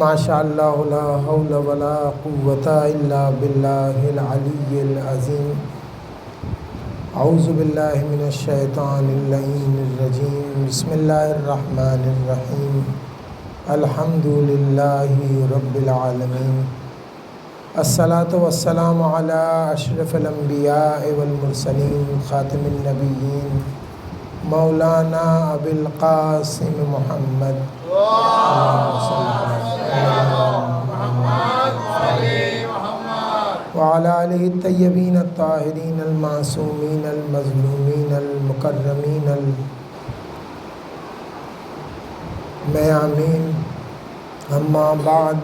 ماشاء اللہ لا حول ولا قوة الا باللہ العلی العظیم۔ اعوذ باللہ من الشیطان اللعین الرجیم۔ بسم اللہ الرحمن الرحیم۔ الحمد للہ رب العالمین، الصلاۃ والسلام علی اشرف الانبیاء والمرسلین، خاتم النبیین، مولانا ابی القاسم محمد وعلی آلہ الطیبین الطاہرین المعصومین المظلومین المکرمین المیامین۔ اما بعد،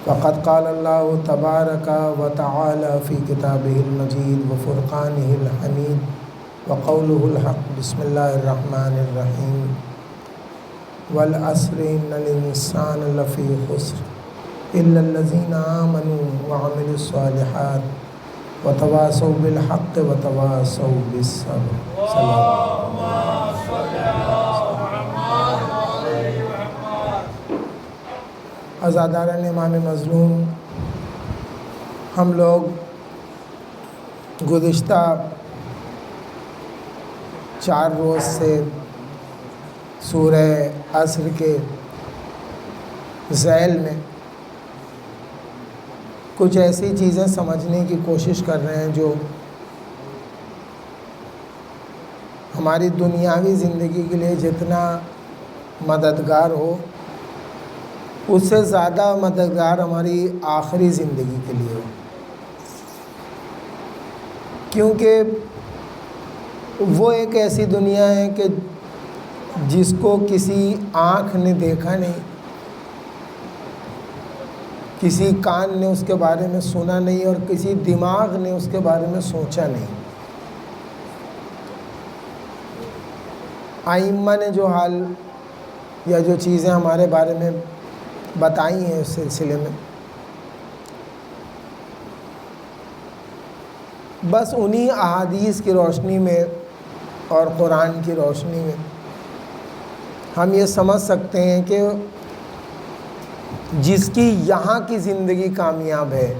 فقد قال اللہ تبارک و تعالی فی کتابہ المجید وفرقانہ الحمید وقولہ الحق۔ بسم اللہ الرحمن الرحیم۔ والعصر ان الانسان لفی خسر الا الذین آمنوا وعملوا الصالحات وتواصوا بالحق وتواصوا بالصبر۔ عزاداران امام مظلوم، ہم لوگ گزشتہ 4 روز سے سورہ عصر کے ذیل میں کچھ ایسی چیزیں سمجھنے کی کوشش کر رہے ہیں جو ہماری دنیاوی زندگی کے لیے جتنا مددگار ہو، اس سے زیادہ مددگار ہماری آخری زندگی کے لیے ہو، کیونکہ وہ ایک ایسی دنیا ہے کہ جس کو کسی آنکھ نے دیکھا نہیں، کسی کان نے اس کے بارے میں سنا نہیں، اور کسی دماغ نے اس کے بارے میں سوچا نہیں۔ ائمہ نے جو حال یا جو چیزیں ہمارے بارے میں بتائی ہیں اس سلسلے میں، بس انہی احادیث کی روشنی میں اور قرآن کی روشنی میں ہم یہ سمجھ سکتے ہیں کہ جس کی یہاں کی زندگی کامیاب ہے،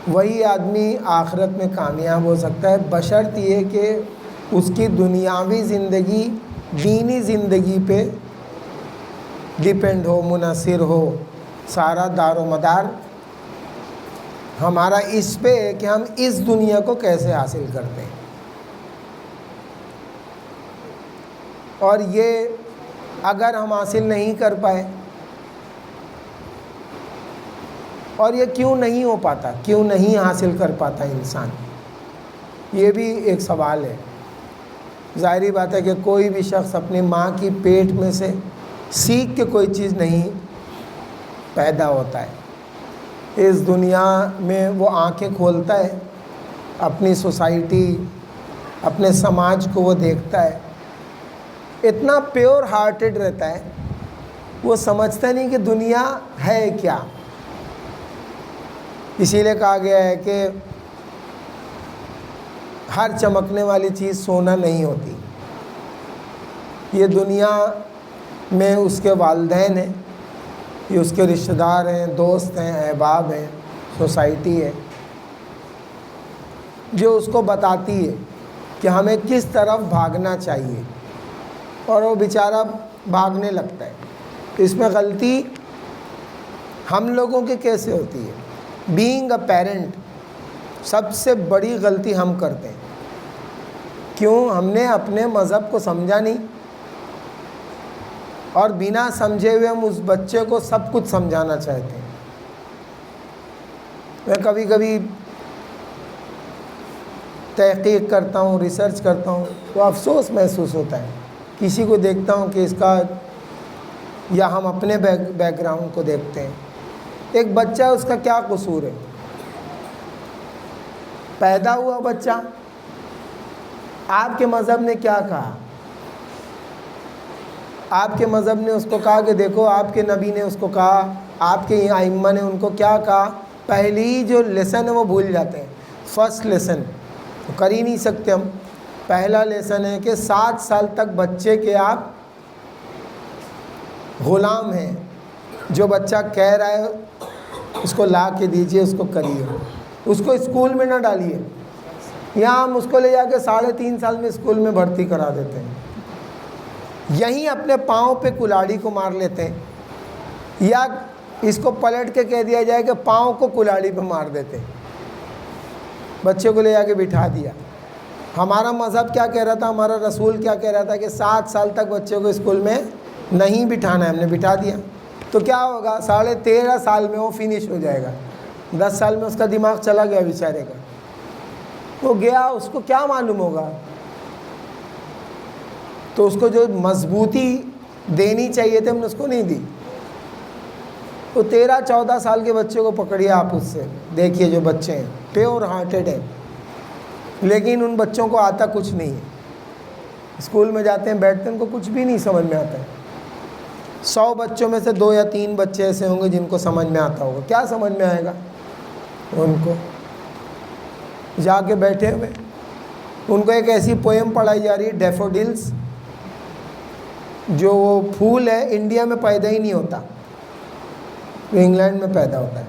وہی آدمی آخرت میں کامیاب ہو سکتا ہے، بشرط یہ کہ اس کی دنیاوی زندگی دینی زندگی پہ ڈیپینڈ ہو، منحصر ہو۔ سارا دار و مدار ہمارا اس پہ ہے کہ ہم اس دنیا کو کیسے حاصل کرتے ہیں، اور یہ اگر ہم حاصل نہیں کر پائے، اور یہ کیوں نہیں ہو پاتا، کیوں نہیں حاصل کر پاتا انسان، یہ بھی ایک سوال ہے۔ ظاہری بات ہے کہ کوئی بھی شخص اپنی ماں کی پیٹ میں سے سیکھ کے کوئی چیز نہیں پیدا ہوتا ہے۔ اس دنیا میں وہ آنکھیں کھولتا ہے، اپنی سوسائٹی، اپنے سماج کو وہ دیکھتا ہے، اتنا پیور ہارٹڈ رہتا ہے، وہ سمجھتا نہیں کہ دنیا ہے کیا۔ اسی لیے کہا گیا ہے کہ ہر چمکنے والی چیز سونا نہیں ہوتی۔ یہ دنیا میں اس کے والدین ہیں، یہ اس کے رشتہ دار ہیں، دوست ہیں، احباب ہیں، سوسائٹی ہے، جو اس کو بتاتی ہے کہ ہمیں کس طرف بھاگنا چاہیے، اور وہ بیچارہ بھاگنے لگتا ہے۔ اس میں غلطی ہم لوگوں کی کیسے ہوتی ہے؟ بینگ اے پیرنٹ، سب سے بڑی غلطی ہم کرتے ہیں۔ کیوں؟ ہم نے اپنے مذہب کو سمجھا نہیں، اور بنا سمجھے ہوئے ہم اس بچے کو سب کچھ سمجھانا چاہتے ہیں۔ میں کبھی کبھی تحقیق کرتا ہوں، ریسرچ کرتا ہوں، تو افسوس محسوس ہوتا ہے۔ کسی کو دیکھتا ہوں کہ اس کا، یا ہم اپنے بیک گراؤنڈ کو دیکھتے ہیں، ایک بچہ اس کا کیا قصور ہے؟ پیدا ہوا بچہ، آپ کے مذہب نے کیا کہا؟ آپ کے مذہب نے اس کو کہا کہ دیکھو، آپ کے نبی نے اس کو کہا، آپ کے ائمہ نے ان کو کیا کہا؟ پہلی جو لیسن ہے وہ بھول جاتے ہیں، فرسٹ لیسن کر ہی نہیں سکتے ہم۔ پہلا لیسن ہے کہ 7 سال تک بچے کے آپ غلام ہیں. جو بچہ کہہ رہا ہے اس کو لا کے دیجئے، اس کو کریے. اس کو اسکول میں نہ ڈالیے. یہاں ہم اس کو لے جا کے 3.5 سال میں اسکول میں بھرتی کرا دیتے ہیں. یہیں اپنے پاؤں پہ کلاڑی کو مار لیتے ہیں، یا اس کو پلٹ کے کہہ دیا جائے کہ پاؤں کو کلاڑی پہ مار دیتے ہیں. بچے کو لے جا کے بٹھا دیا. ہمارا مذہب کیا کہہ رہا تھا، ہمارا رسول کیا کہہ رہا تھا کہ 7 سال تک بچے کو اسکول میں نہیں بٹھانا ہے. ہم نے بٹھا دیا تو کیا ہوگا، 13.5 سال میں وہ فنش ہو جائے گا. 10 سال میں اس کا دماغ چلا گیا بیچارے کا. وہ گیا، اس کو کیا معلوم ہوگا. تو اس کو جو مضبوطی دینی چاہیے تھی ہم نے اس کو نہیں دی. تو 13-14 سال کے بچے کو پکڑیے آپ، اس سے دیکھیے جو بچے ہیں پیور ہارٹڈ ہیں، لیکن ان بچوں کو آتا کچھ نہیں ہے. اسکول میں جاتے ہیں، بیٹھتے ہیں، ان کو کچھ بھی نہیں سمجھ میں آتا ہے. 100 بچوں میں سے 2 یا 3 بچے ایسے ہوں گے جن کو سمجھ میں آتا ہوگا. کیا سمجھ میں آئے گا ان کو؟ جا کے بیٹھے ہوئے ان کو ایک ایسی پوئم پڑھائی جا رہی ہے، ڈیفوڈلز، جو وہ پھول ہے انڈیا میں پیدا ہی نہیں ہوتا، انگلینڈ میں پیدا ہوتا ہے.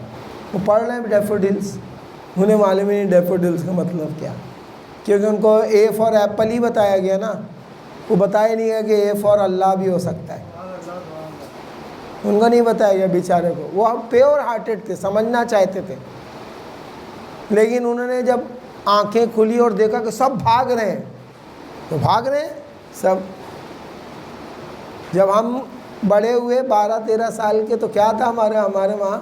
وہ پڑھ رہے ہیں ڈیفوڈلز، انہیں معلوم ہی نہیں ڈیفوڈلز کا مطلب کیا، کیونکہ ان کو اے فار ایپل ہی بتایا گیا نا. وہ بتایا نہیں گیا کہ اے فار اللہ بھی ہو سکتا ہے. ان کو نہیں بتایا گیا بیچارے کو. وہ پیور ہارٹڈ تھے، سمجھنا چاہتے تھے، لیکن انہوں نے جب آنکھیں کھلی اور دیکھا کہ سب بھاگ رہے ہیں تو بھاگ رہے ہیں سب. جب ہم بڑے ہوئے 12-13 سال کے تو کیا تھا ہمارے وہاں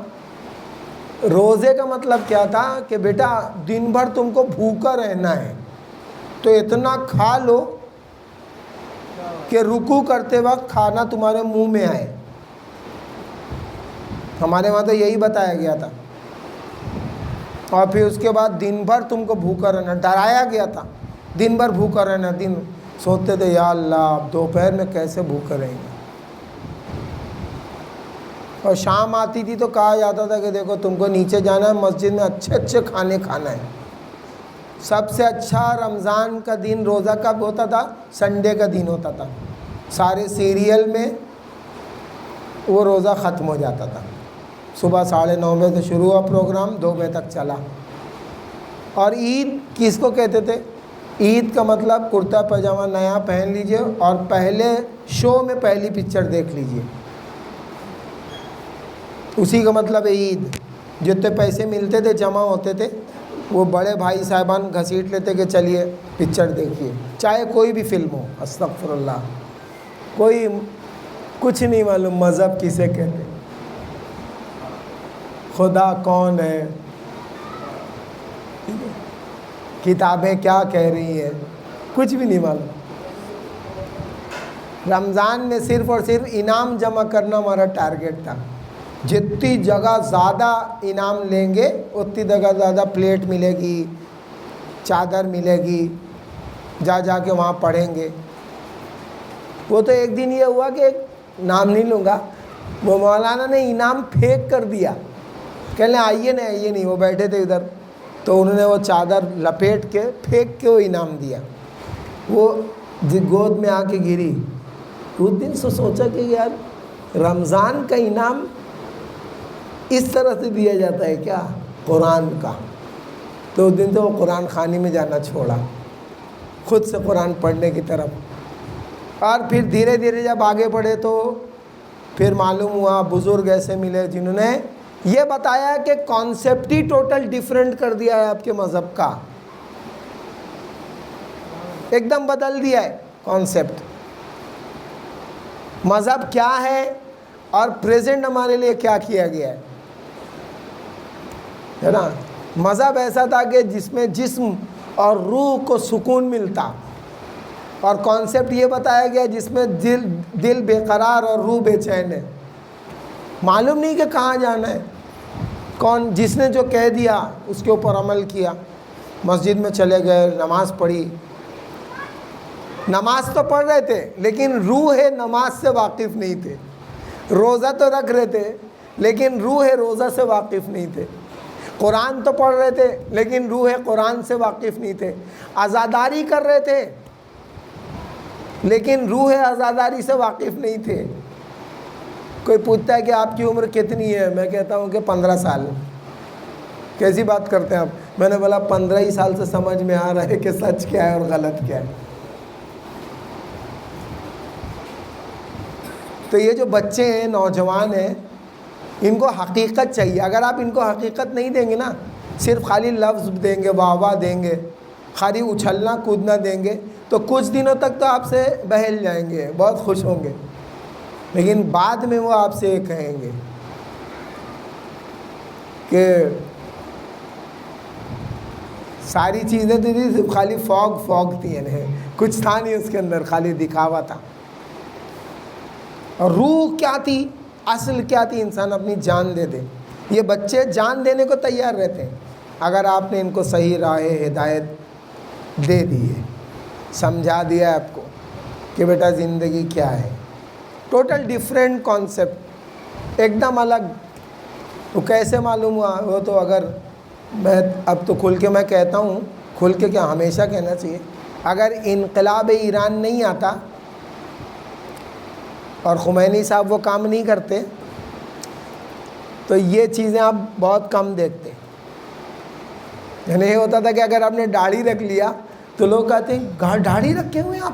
روزے کا مطلب کیا تھا کہ بیٹا دن بھر تم کو بھوکا رہنا ہے تو اتنا کھا لو کہ رکوع کرتے وقت کھانا تمہارے منہ میں آئے. ہمارے وہاں تو یہی بتایا گیا تھا. اور پھر اس کے بعد دن بھر تم کو بھوکا رہنا، ڈرایا گیا تھا دن بھر بھوکا رہنا. دن سوچتے تھے یا اللہ اب دوپہر میں کیسے بھوکے رہیں گے. اور شام آتی تھی تو کہا جاتا تھا کہ دیکھو تم کو نیچے جانا ہے، مسجد میں اچھے اچھے کھانے کھانا ہے. سب سے اچھا رمضان کا دن روزہ کب ہوتا تھا؟ سنڈے کا دن ہوتا تھا. سارے سیریل میں وہ روزہ ختم ہو جاتا تھا. صبح 9:30 بجے سے شروع ہوا پروگرام، 2 بجے تک چلا. اور عید کس کو کہتے تھے؟ عید کا مطلب کرتا پاجامہ نیا پہن لیجئے اور پہلے شو میں پہلی پکچر دیکھ لیجئے. اسی کا مطلب ہے عید. جتنے پیسے ملتے تھے جمع ہوتے تھے، وہ بڑے بھائی صاحبان گھسیٹ لیتے کہ چلیے پکچر دیکھیے، چاہے کوئی بھی فلم ہو. استغفر اللہ، کوئی کچھ نہیں معلوم مذہب کسے کہتے، خدا کون ہے، کتابیں کیا کہہ رہی ہیں، کچھ بھی نہیں معلوم. رمضان میں صرف اور صرف انعام جمع کرنا ہمارا ٹارگیٹ تھا. جتنی جگہ زیادہ انعام لیں گے اتنی جگہ زیادہ پلیٹ ملے گی، چادر ملے گی، جا جا کے وہاں پڑھیں گے. وہ تو ایک دن یہ ہوا کہ نام نہیں لوں گا، وہ مولانا نے انعام پھینک کر دیا. کہنے آئیے نہیں، وہ بیٹھے تھے ادھر تو انہوں نے وہ چادر لپیٹ کے پھینک کے وہ انعام دیا. وہ گود میں آ کے گری. اس دن سے سوچا کہ یار رمضان کا انعام اس طرح سے دیا جاتا ہے کیا قرآن کا. تو اس دن سے وہ قرآن خوانی میں جانا چھوڑا، خود سے قرآن پڑھنے کی طرف. اور پھر دھیرے دھیرے جب آگے بڑھے تو پھر معلوم ہوا بزرگ ایسے ملے جنہوں نے یہ بتایا کہ کانسیپٹ ہی ٹوٹل ڈیفرنٹ کر دیا ہے آپ کے مذہب کا، ایک دم بدل دیا ہے کانسیپٹ. مذہب کیا ہے اور پریزنٹ ہمارے لیے کیا کیا گیا ہے نا. مذہب ایسا تھا کہ جس میں جسم اور روح کو سکون ملتا، اور کانسیپٹ یہ بتایا گیا جس میں دل بے قرار اور روح بے چین ہے. معلوم نہیں کہ کہاں جانا ہے. کون جس نے جو کہہ دیا اس کے اوپر عمل کیا. مسجد میں چلے گئے، نماز پڑھی. نماز تو پڑھ رہے تھے لیکن روح نماز سے واقف نہیں تھے. روزہ تو رکھ رہے تھے لیکن روح روزہ سے واقف نہیں تھے. قرآن تو پڑھ رہے تھے لیکن روح قرآن سے واقف نہیں تھے. عزاداری کر رہے تھے لیکن روح عزاداری سے واقف نہیں تھے. کوئی پوچھتا ہے کہ آپ کی عمر کتنی ہے، میں کہتا ہوں کہ 15 سال۔ کیسی بات کرتے ہیں آپ؟ میں نے بولا 15 ہی سال سے سمجھ میں آ رہا ہے کہ سچ کیا ہے اور غلط کیا ہے۔ تو یہ جو بچے ہیں، نوجوان ہیں، ان کو حقیقت چاہیے۔ اگر آپ ان کو حقیقت نہیں دیں گے نا، صرف خالی لفظ دیں گے، واہ واہ دیں گے، خالی اچھلنا کودنا دیں گے، تو کچھ دنوں تک تو آپ سے بہل جائیں گے، بہت خوش ہوں گے، لیکن بعد میں وہ آپ سے کہیں گے کہ ساری چیزیں تو تھی، صرف خالی فوگ تھی، یعنی کچھ تھا نہیں اس کے اندر، خالی دکھاوا تھا۔ اور روح کیا تھی، اصل کیا تھی، انسان اپنی جان دے دے۔ یہ بچے جان دینے کو تیار رہتے ہیں اگر آپ نے ان کو صحیح راہ ہدایت دے دی ہے، سمجھا دیا آپ کو کہ بیٹا زندگی کیا ہے۔ ٹوٹل ڈیفرنٹ کانسیپٹ، ایک دم الگ۔ تو کیسے معلوم ہوا؟ وہ تو اگر میں اب تو کھل کے میں کہتا ہوں، کھل کے کیا ہمیشہ کہنا چاہیے، اگر انقلاب ایران نہیں آتا اور خمینی صاحب وہ کام نہیں کرتے تو یہ چیزیں آپ بہت کم دیکھتے۔ یعنی یہ ہوتا تھا کہ اگر آپ نے داڑھی رکھ لیا تو لوگ کہتے ہیں داڑھی رکھے ہوئے آپ،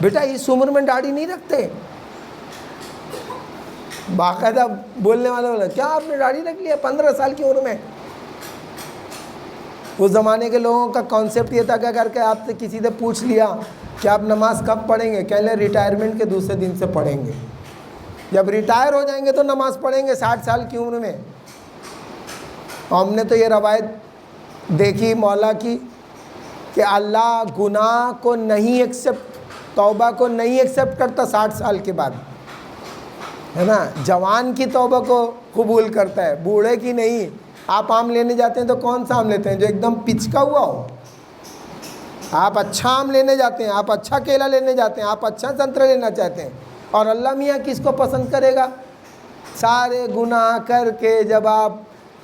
بیٹا اس عمر میں داڑھی نہیں رکھتے۔ باقاعدہ بولنے والا بولا کیا آپ نے داڑھی رکھ لیا 15 سال کی عمر میں؟ اس زمانے کے لوگوں کا کانسیپٹ یہ تھا کہ اگر کہ آپ سے کسی سے پوچھ لیا کہ آپ نماز کب پڑھیں گے، کہہ لیں ریٹائرمنٹ کے دوسرے دن سے پڑھیں گے۔ جب ریٹائر ہو جائیں گے تو نماز پڑھیں گے 60 سال کی عمر میں۔ ہم نے تو یہ روایت دیکھی مولا کی کہ اللہ گناہ کو نہیں ایکسیپٹ، توبہ کو نہیں ایکسیپٹ کرتا 60 سال کے بعد، ہے نا۔ جوان کی توبہ کو قبول کرتا ہے، بوڑھے کی نہیں۔ آپ آم لینے جاتے ہیں تو کون سا آم لیتے ہیں؟ جو ایک دم پچکا ہوا ہو۔ آپ اچھا آم لینے جاتے ہیں، آپ اچھا کیلا لینے جاتے ہیں، آپ اچھا سنترا لینا چاہتے ہیں، اور اللہ میاں کس کو پسند کرے گا؟ سارے گناہ کر کے جب آپ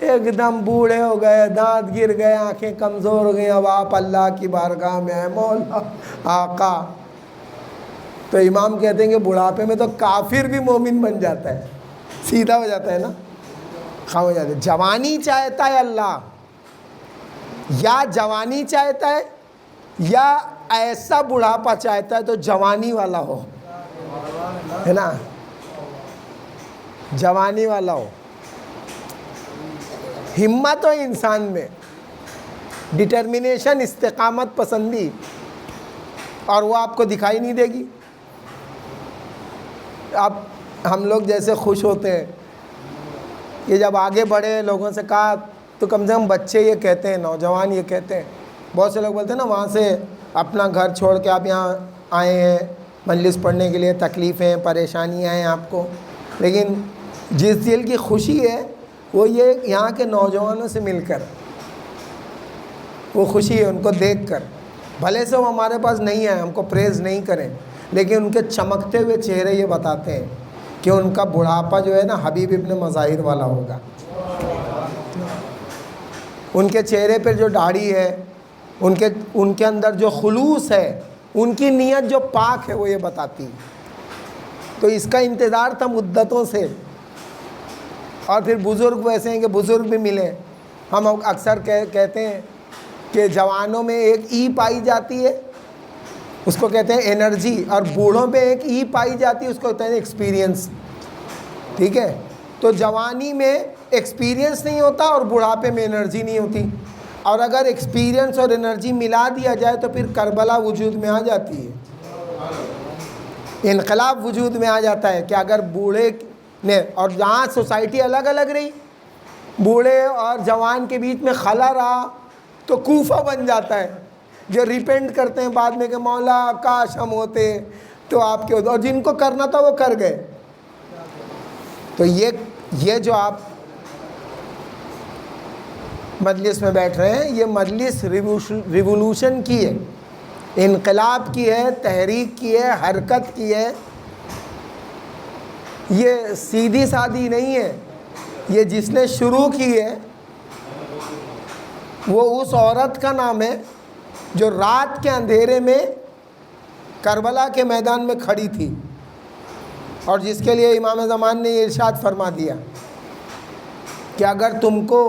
ایک دم بوڑھے ہو گئے، دانت گر گئے، آنکھیں کمزور ہو گئی، اب آپ اللہ کی بارگاہ میں ہیں، مولا آقا، تو امام کہتے ہیں کہ بڑھاپے میں تو کافر بھی مومن بن جاتا ہے، سیدھا ہو جاتا ہے نا، خام ہو جاتا ہے۔ جوانی چاہتا ہے اللہ، یا جوانی چاہتا ہے یا ایسا بڑھاپا چاہتا ہے تو جوانی والا ہو، ہے نا، جوانی والا ہو۔ ہمت ہو انسان میں، ڈٹرمنیشن، استقامت پسندی، اور وہ آپ کو دکھائی نہیں دے گی۔ اب ہم لوگ جیسے خوش ہوتے ہیں کہ جب آگے بڑھے، لوگوں سے کہا تو کم سے کم بچے یہ کہتے ہیں، نوجوان یہ کہتے ہیں، بہت سے لوگ بولتے ہیں نا وہاں سے اپنا گھر چھوڑ کے آپ یہاں آئے ہیں مجلس پڑھنے کے لیے، تکلیفیں پریشانیاں ہیں آپ کو، لیکن جس دل کی خوشی ہے وہ یہ یہاں کے نوجوانوں سے مل کر، وہ خوشی ہے ان کو دیکھ کر، بھلے سے وہ ہمارے پاس نہیں آئے، ہم کو پریز نہیں کریں، لیکن ان کے چمکتے ہوئے چہرے یہ بتاتے ہیں کہ ان کا بڑھاپا جو ہے نا حبیب ابن مظاہر والا ہوگا۔ ان کے چہرے پر جو داڑھی ہے، ان کے اندر جو خلوص ہے، ان کی نیت جو پاک ہے، وہ یہ بتاتی۔ تو اس کا انتظار تھا مدتوں سے۔ اور پھر بزرگ ویسے ہیں کہ بزرگ بھی ملے۔ ہم اکثر کہتے ہیں کہ جوانوں میں ایک ای پائی جاتی ہے، اس کو کہتے ہیں انرجی، اور بوڑھوں پہ ایک ای پائی جاتی ہے، اس کو کہتے ہیں ایکسپیرینس، ٹھیک ہے۔ تو جوانی میں ایکسپیرینس نہیں ہوتا اور بڑھاپے میں انرجی نہیں ہوتی، اور اگر ایکسپیرینس اور انرجی ملا دیا جائے تو پھر کربلا وجود میں آ جاتی ہے، انقلاب وجود میں آ جاتا ہے کہ اگر بوڑھے نے، اور جہاں سوسائٹی الگ الگ رہی، بوڑھے اور جوان کے بیچ میں خلا رہا تو کوفہ بن جاتا ہے، جو ریپینٹ کرتے ہیں بعد میں کہ مولا کاش ہم ہوتے تو آپ کے، اور جن کو کرنا تھا وہ کر گئے۔ تو یہ جو آپ مجلس میں بیٹھ رہے ہیں، یہ مجلس ریولوشن کی ہے، انقلاب کی ہے، تحریک کی ہے، حرکت کی ہے، یہ سیدھی سادھی نہیں ہے۔ یہ جس نے شروع کی ہے وہ اس عورت کا نام ہے جو رات کے اندھیرے میں کربلا کے میدان میں کھڑی تھی، اور جس کے لیے امام زمان نے یہ ارشاد فرما دیا کہ اگر تم کو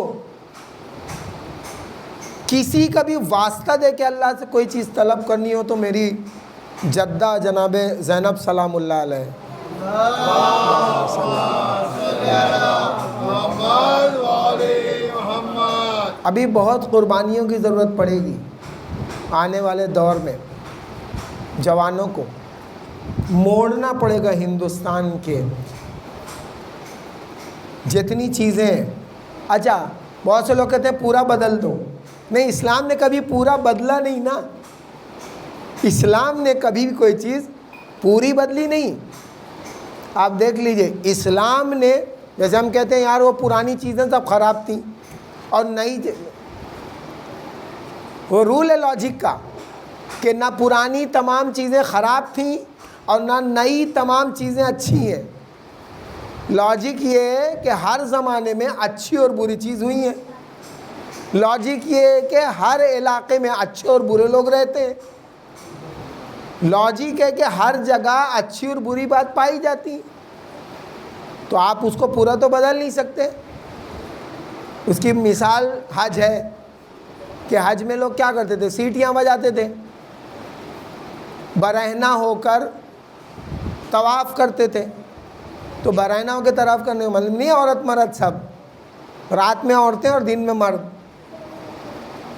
کسی کا بھی واسطہ دے کے اللہ سے کوئی چیز طلب کرنی ہو تو میری جدہ جناب زینب سلام اللہ علیہ ابھی بہت قربانیوں کی ضرورت پڑے گی آنے والے دور میں. جوانوں کو موڑنا پڑے گا ہندوستان کے جتنی چیزیں ہیں. اچھا بہت سے لوگ کہتے ہیں پورا بدل دو. نہیں، اسلام نے کبھی پورا بدلا نہیں نا. اسلام نے کبھی بھی کوئی چیز پوری بدلی نہیں. آپ دیکھ لیجئے اسلام نے، جیسے ہم کہتے ہیں یار وہ پرانی چیزیں سب خراب تھیں اور نئی، وہ رول ہے لاجک کا کہ نہ پرانی تمام چیزیں خراب تھیں اور نہ نئی تمام چیزیں اچھی ہیں. لاجک یہ ہے کہ ہر زمانے میں اچھی اور بری چیز ہوئی ہیں. لاجک یہ ہے کہ ہر علاقے میں اچھے اور برے لوگ رہتے ہیں. لاجک ہے کہ ہر جگہ اچھی اور بری بات پائی جاتی. تو آپ اس کو پورا تو بدل نہیں سکتے. اس کی مثال حج ہے کہ حج میں لوگ کیا کرتے تھے؟ سیٹیاں بجاتے تھے، برہنہ ہو کر طواف کرتے تھے. تو برہنہ ہو کے طواف کرنے کا مطلب نہیں عورت مرد سب، رات میں عورتیں اور دن میں مرد.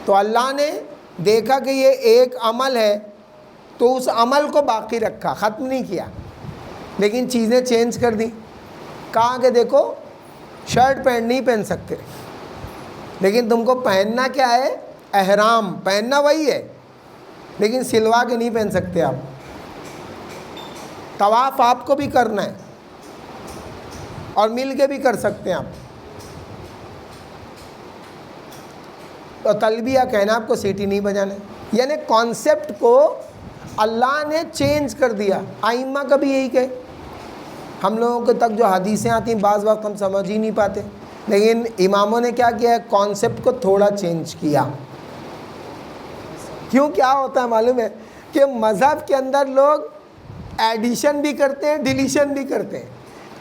تو اللہ نے دیکھا کہ یہ ایک عمل ہے تو اس عمل کو باقی رکھا، ختم نہیں کیا، لیکن چیزیں چینج کر دیں. کہا کہ دیکھو شرٹ پینٹ نہیں پہن سکتے، لیکن تم کو پہننا کیا ہے؟ احرام پہننا وہی ہے، لیکن سلوا کے نہیں پہن سکتے آپ. طواف آپ کو بھی کرنا ہے اور مل کے بھی کر سکتے ہیں آپ. اور تلبیہ کہنا، آپ کو سیٹی نہیں بجانے. یعنی کانسیپٹ کو اللہ نے چینج کر دیا. ائمہ کا بھی یہی کہ ہم لوگوں کے تک جو حدیثیں آتی ہیں بعض وقت ہم سمجھ ہی نہیں پاتے، لیکن اماموں نے کیا کیا ہے؟ کانسیپٹ کو تھوڑا چینج کیا. کیوں؟ کیا ہوتا ہے معلوم ہے کہ مذہب کے اندر لوگ ایڈیشن بھی کرتے ہیں، ڈیلیشن بھی کرتے ہیں،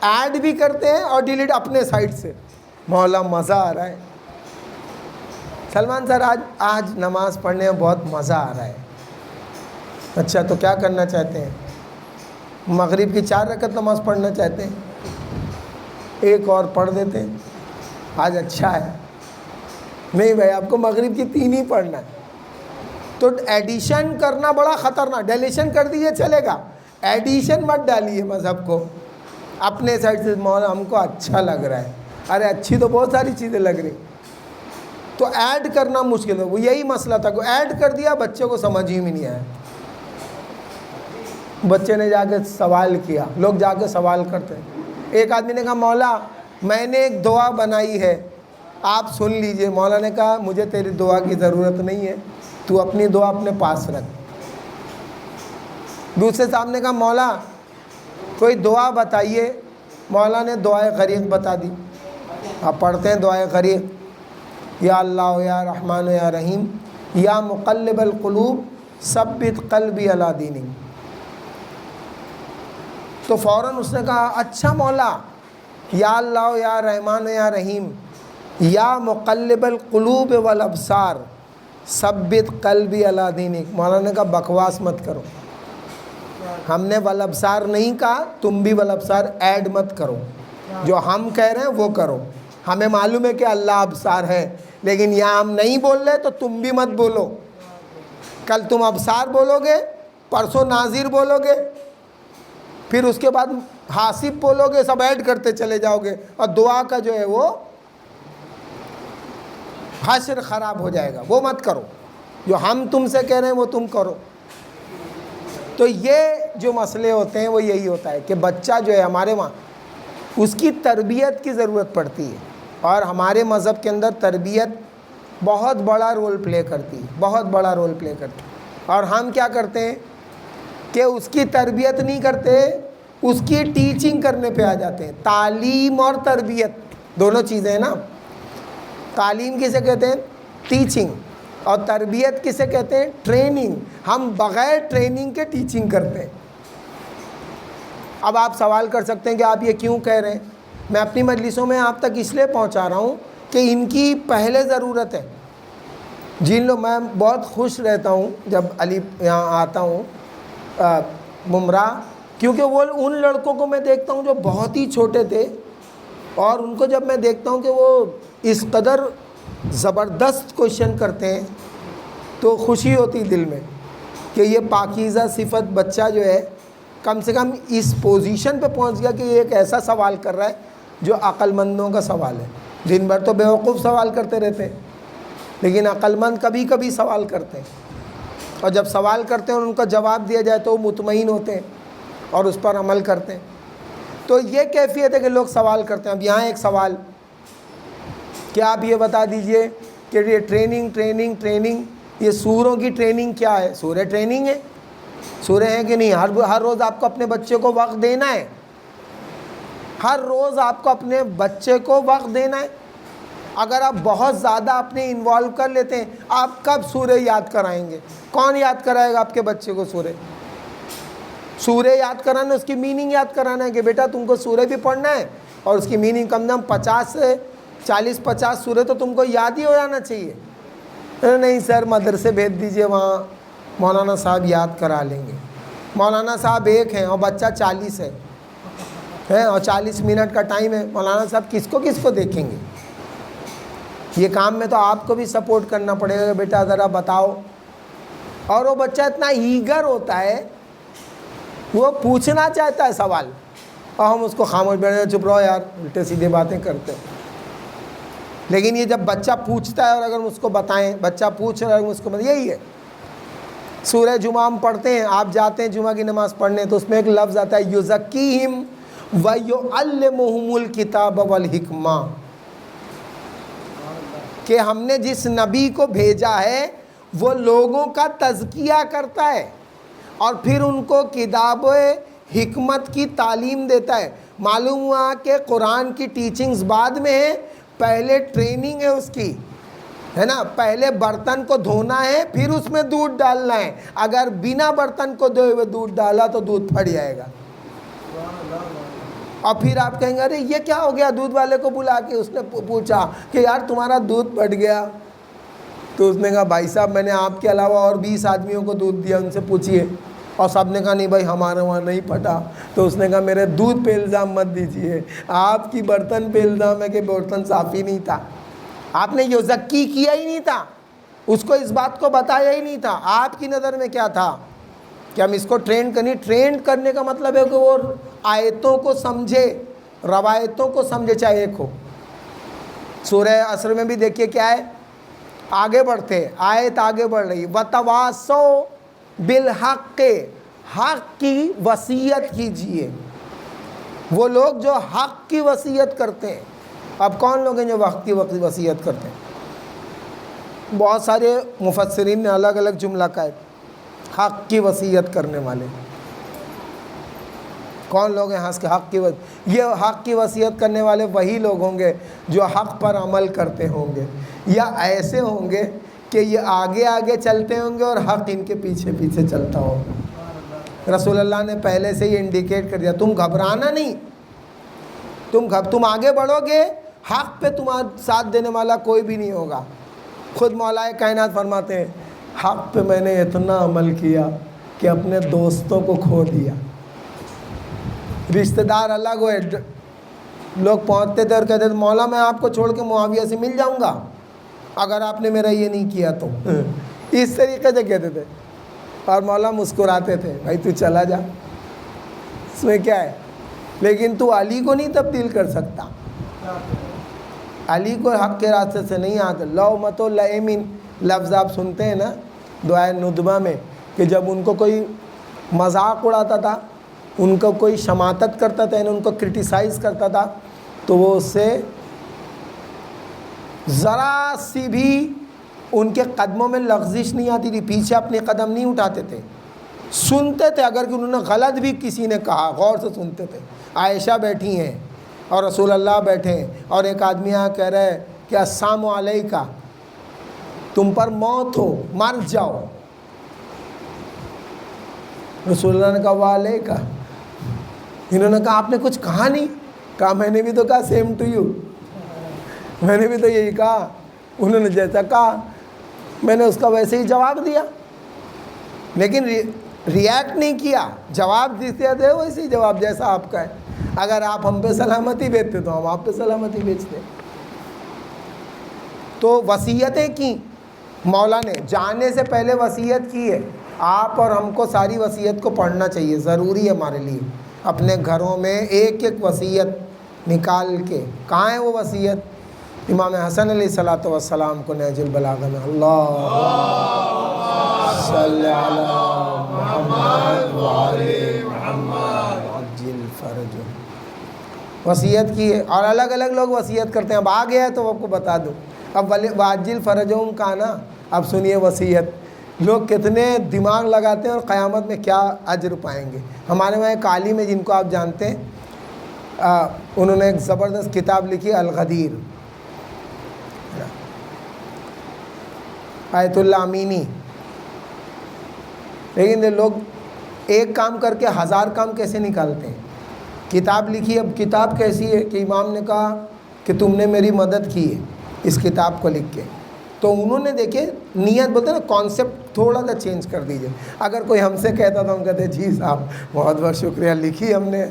ایڈ بھی کرتے ہیں اور ڈیلیٹ اپنے سائڈ سے. مولا مزہ آ رہا ہے سلمان سر، آج نماز پڑھنے میں بہت مزہ آ رہا ہے. اچھا تو کیا کرنا چاہتے ہیں؟ مغرب کی 4 رکعت نماز پڑھنا چاہتے ہیں؟ ایک اور پڑھ دیتے ہیں، آج اچھا ہے. نہیں بھائی، آپ کو مغرب کی 3 ہی پڑھنا ہے. تو ایڈیشن کرنا بڑا خطرناک. ڈیلیشن کر دیجئے چلے گا، ایڈیشن مت ڈالیے مذہب کو اپنے سائڈ سے. مولا ہم کو اچھا لگ رہا ہے. ارے اچھی تو بہت ساری چیزیں لگ رہی، تو ایڈ کرنا مشکل ہے. وہ یہی مسئلہ تھا کہ ایڈ کر دیا، بچے کو سمجھ ہی میں نہیں آیا. بچے نے جا کے سوال کیا. لوگ جا کے سوال کرتے ہیں. ایک آدمی نے کہا مولا میں نے ایک دعا بنائی ہے، آپ سن لیجئے. مولا نے کہا مجھے تیری دعا کی ضرورت نہیں ہے، تو اپنی دعا اپنے پاس رکھ. دوسرے صاحب نے کہا مولا کوئی دعا بتائیے. مولا نے دعائے غریق بتا دی. آپ پڑھتے ہیں دعائے غریق، یا اللہ یا رحمان یا رحیم یا مقلب القلوب ثبت قلبی علی دینک. تو فوراً اس نے کہا اچھا مولا، یا اللہ یا رحمان یا رحیم یا مقلب القلوب والابصار ثبت قلبی علی دینک. مولانا نے کہا بکواس مت کرو، ہم نے والابصار نہیں کہا، تم بھی والابصار ایڈ مت کرو. جو ہم کہہ رہے ہیں وہ کرو. ہمیں معلوم ہے کہ اللہ ابصار ہے، لیکن یہاں ہم نہیں بول رہے تو تم بھی مت بولو. کل تم ابصار بولو گے، پرسوں ناظر بولو گے، پھر اس کے بعد حاسب بولو گے، سب ایڈ کرتے چلے جاؤ گے، اور دعا کا جو ہے وہ حشر خراب ہو جائے گا. وہ مت کرو. جو ہم تم سے کہہ رہے ہیں وہ تم کرو. تو یہ جو مسئلے ہوتے ہیں وہ یہی ہوتا ہے کہ بچہ جو ہے ہمارے وہاں اس کی تربیت کی ضرورت پڑتی ہے، اور ہمارے مذہب کے اندر تربیت بہت بڑا رول پلے کرتی ہے، بہت بڑا رول پلے کرتی ہے. اور ہم کیا کرتے ہیں کہ اس کی تربیت نہیں کرتے، اس کی ٹیچنگ کرنے پہ آ جاتے ہیں. تعلیم اور تربیت دونوں چیزیں ہیں نا. تعلیم کسے کہتے ہیں؟ ٹیچنگ. اور تربیت کسے کہتے ہیں؟ ٹریننگ. ہم بغیر ٹریننگ کے ٹیچنگ کرتے ہیں. اب آپ سوال کر سکتے ہیں کہ آپ یہ کیوں کہہ رہے ہیں؟ میں اپنی مجلسوں میں آپ تک اس لیے پہنچا رہا ہوں کہ ان کی پہلے ضرورت ہے. جن لوگ، میں بہت خوش رہتا ہوں جب علی یہاں آتا ہوں ممرا، کیونکہ وہ ان لڑکوں کو میں دیکھتا ہوں جو بہت ہی چھوٹے تھے، اور ان کو جب میں دیکھتا ہوں کہ وہ اس قدر زبردست کویشچن کرتے ہیں تو خوشی ہوتی دل میں کہ یہ پاکیزہ صفت بچہ جو ہے کم سے کم اس پوزیشن پہ پہنچ گیا کہ یہ ایک ایسا سوال کر رہا ہے جو عقل مندوں کا سوال ہے. دن بھر تو بیوقوف سوال کرتے رہتے ہیں، لیکن عقل مند کبھی کبھی سوال کرتے ہیں، اور جب سوال کرتے ہیں اور ان کا جواب دیا جائے تو وہ مطمئن ہوتے ہیں اور اس پر عمل کرتے ہیں. تو یہ کیفیت ہے کہ لوگ سوال کرتے ہیں. اب یہاں ایک سوال کہ آپ یہ بتا دیجئے کہ یہ ٹریننگ یہ سوروں کی ٹریننگ کیا ہے؟ سورہ ٹریننگ ہے، سورہ ہیں کہ نہیں؟ ہر روز آپ کو اپنے بچے کو وقت دینا ہے، ہر روز آپ کو اپنے بچے کو وقت دینا ہے. اگر آپ بہت زیادہ اپنے انوالو کر لیتے ہیں، آپ کب سورہ یاد کرائیں گے؟ کون یاد کرائے گا آپ کے بچے کو سورہ یاد کرانا؟ اس کی میننگ یاد کرانا ہے کہ بیٹا تم کو سورہ بھی پڑھنا ہے، اور اس کی میننگ کم سے کم 40-50 سورہ تو تم کو یاد ہی ہو جانا چاہیے. نہیں سر مدرسے بھیج دیجئے، وہاں مولانا صاحب یاد کرا لیں گے. مولانا صاحب ایک ہیں اور بچہ 40 ہے اور 40 منٹ کا ٹائم ہے. مولانا صاحب کس کو دیکھیں گے؟ یہ کام میں تو آپ کو بھی سپورٹ کرنا پڑے گا، بیٹا ذرا بتاؤ. اور وہ بچہ اتنا ایگر ہوتا ہے، وہ پوچھنا چاہتا ہے سوال، اور ہم اس کو خاموش بیٹھے چپ رہو یار، الٹے سیدھے باتیں کرتے. لیکن یہ جب بچہ پوچھتا ہے اور اگر اس کو بتائیں، بچہ پوچھ رہا ہے اس کو یہی ہے. سورہ جمعہ ہم پڑھتے ہیں، آپ جاتے ہیں جمعہ کی نماز پڑھنے تو اس میں ایک لفظ آتا ہے یزکیہم ویعلمہم الکتاب والحکمہ، کہ ہم نے جس نبی کو بھیجا ہے وہ لوگوں کا تزکیہ کرتا ہے اور پھر ان کو کتاب حکمت کی تعلیم دیتا ہے. معلوم ہوا کہ قرآن کی ٹیچنگز بعد میں ہے، پہلے ٹریننگ ہے اس کی، ہے نا. پہلے برتن کو دھونا ہے، پھر اس میں دودھ ڈالنا ہے. اگر بنا برتن کو دھوئے ہوئے دودھ ڈالا تو دودھ پھٹ جائے گا. اور پھر آپ کہیں گے ارے یہ کیا ہو گیا؟ دودھ والے کو بلا کے اس نے پوچھا کہ یار تمہارا دودھ پھٹ گیا. تو اس نے کہا بھائی صاحب میں نے آپ کے علاوہ اور 20 آدمیوں کو دودھ دیا، ان سے پوچھیے. اور سب نے کہا نہیں بھائی ہمارے وہاں نہیں پھٹا. تو اس نے کہا میرے دودھ پہ الزام مت دیجیے، آپ کی برتن پہ الزام ہے کہ برتن صاف ہی نہیں تھا، آپ نے یزکی کیا ہی نہیں تھا، اس کو اس بات کو بتایا ہی نہیں تھا. آپ کی نظر میں کیا تھا کہ ہم اس کو ٹرین کرنے کا مطلب ہے کہ وہ آیتوں کو سمجھے، روایتوں کو سمجھے، چاہے ایک ہو. سورہ عصر میں بھی دیکھیے کیا ہے، آگے بڑھتے آیت آگے بڑھ رہی، وتواصوا بالحق، حق کی وصیت کیجیے. وہ لوگ جو حق کی وصیت کرتے ہیں. اب کون لوگ ہیں جو وقت کی وصیت کرتے ہیں؟ بہت سارے مفسرین نے الگ الگ جملہ کہا ہے. حق کی وصیت کرنے والے کون لوگ ہیں؟ یہ حق کی وصیت کرنے والے وہی لوگ ہوں گے جو حق پر عمل کرتے ہوں گے، یا ایسے ہوں گے کہ یہ آگے آگے چلتے ہوں گے اور حق ان کے پیچھے پیچھے چلتا ہوگا. رسول اللہ نے پہلے سے یہ انڈیکیٹ کر دیا، تم گھبرانا نہیں، تم آگے بڑھو گے، حق پہ تمہارا ساتھ دینے والا کوئی بھی نہیں ہوگا. خود مولا کائنات فرماتے ہیں حق پہ میں نے اتنا عمل کیا کہ اپنے دوستوں کو کھو دیا. رشتہ دار الگ ہوئے، لوگ پہنچتے تھے اور کہتے تھے مولا میں آپ کو چھوڑ کے معاویہ سے مل جاؤں گا اگر آپ نے میرا یہ نہیں کیا تو. اس طریقے سے کہتے تھے، اور مولا مسکراتے تھے بھائی تو چلا جا، اس میں کیا ہے. لیکن تو علی کو نہیں تبدیل کر سکتا، علی کو حق کے راستے سے نہیں آتے. لومۃ لائم لفظ آپ سنتے ہیں نا دعائے ندبہ میں، کہ جب ان کو کوئی مذاق اڑاتا تھا، ان کو کوئی شماتت کرتا تھا، یعنی ان کو کرٹیسائز کرتا تھا، تو وہ اس سے ذرا سی بھی ان کے قدموں میں لغزش نہیں آتی تھی، پیچھے اپنے قدم نہیں اٹھاتے تھے، سنتے تھے. اگر کہ انہوں نے غلط بھی کسی نے کہا غور سے سنتے تھے. عائشہ بیٹھی ہیں اور رسول اللہ بیٹھے ہیں اور ایک آدمی آ کہہ رہا ہے کہ السلام علیکہ، تم پر موت ہو، مر جاؤ. رسول اللہ نے کہا وعلیکہ، انہوں نے کہا آپ نے کچھ کہا نہیں؟ کہا میں نے بھی تو کہا سیم ٹو یو، میں نے بھی تو یہی کہا، انہوں نے جیسا کہا میں نے اس کا ویسے ہی جواب دیا، لیکن ریئیکٹ نہیں کیا، جواب جیسے تھے ویسے ہی جواب جیسا آپ کا ہے۔ اگر آپ ہم پہ سلامتی بھیجتے تو ہم آپ پہ سلامتی بھیجتے۔ تو وصیتیں کی مولا نے، جانے سے پہلے وصیت کی ہے۔ آپ اور ہم کو ساری وصیت کو پڑھنا چاہیے، ضروری ہے ہمارے لیے اپنے گھروں میں ایک ایک وصیت نکال کے۔ کہاں ہے وہ وصیت؟ امام حسن علیہ الصلوۃ والسلام کو نہج البلاغہ میں اللہ صلی علی محمد وعلی محمد عجل فرجہ وصیت کی ہے، اور الگ الگ لوگ وصیت کرتے ہیں۔ اب آ گیا ہے تو آپ کو بتا دوں، اب واجل فرجہم کا نا، اب سنیے وصیت، لوگ کتنے دماغ لگاتے ہیں اور قیامت میں کیا اجر پائیں گے۔ ہمارے وہاں ایک عالم ہے جن کو آپ جانتے ہیں، انہوں نے ایک زبردست کتاب لکھی الغدیر، آیت اللہ امینی۔ لیکن یہ لوگ ایک کام کر کے 1000 کام کیسے نکالتے ہیں۔ کتاب لکھی، اب کتاب کیسی ہے کہ امام نے کہا کہ تم نے میری مدد کی ہے اس کتاب کو لکھ کے، تو انہوں نے دیکھے نیت، بولتے ہیں نا کانسیپٹ تھوڑا سا چینج کر دیجئے۔ اگر کوئی ہم سے کہتا تو ہم کہتے جی صاحب بہت بہت شکریہ، لکھی ہم نے،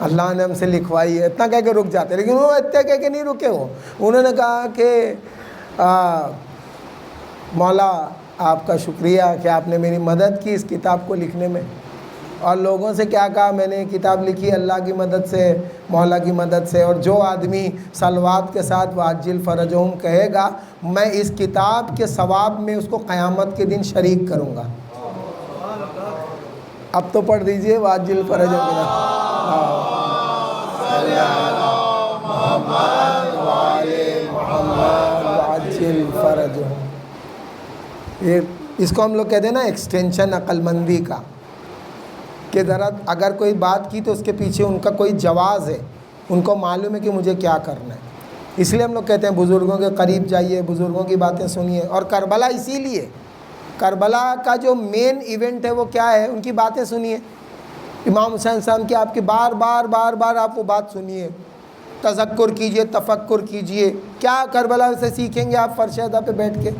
اللہ نے ہم سے لکھوائی ہے، اتنا کہہ کے رک جاتے، لیکن وہ اتنا کہہ کے نہیں رکے، انہوں نے کہا کہ مولا آپ کا شکریہ کہ آپ نے میری مدد کی اس کتاب کو لکھنے میں۔ اور لوگوں سے کیا کہا، میں نے کتاب لکھی اللہ کی مدد سے، مولا کی مدد سے، اور جو آدمی صلوات کے ساتھ واجل فرجہم کہے گا میں اس کتاب کے ثواب میں اس کو قیامت کے دن شریک کروں گا۔ اب تو پڑھ دیجئے واجل فرجہم واجل فرجہم، یہ اس کو ہم لوگ کہتے ہیں نا ایکسٹینشن عقل مندی کا، کہ ذرا اگر کوئی بات کی تو اس کے پیچھے ان کا کوئی جواز ہے، ان کو معلوم ہے کہ مجھے کیا کرنا ہے۔ اس لیے ہم لوگ کہتے ہیں بزرگوں کے قریب جائیے، بزرگوں کی باتیں سنیے۔ اور کربلا اسی لیے، کربلا کا جو مین ایونٹ ہے وہ کیا ہے، ان کی باتیں سنیے، امام حسین صاحب کی، آپ کی بار بار آپ وہ بات سنیے، تذکر کیجئے، تفکر کیجئے، کیا کربلا سے سیکھیں گے آپ فرش ادا پہ بیٹھ کے؟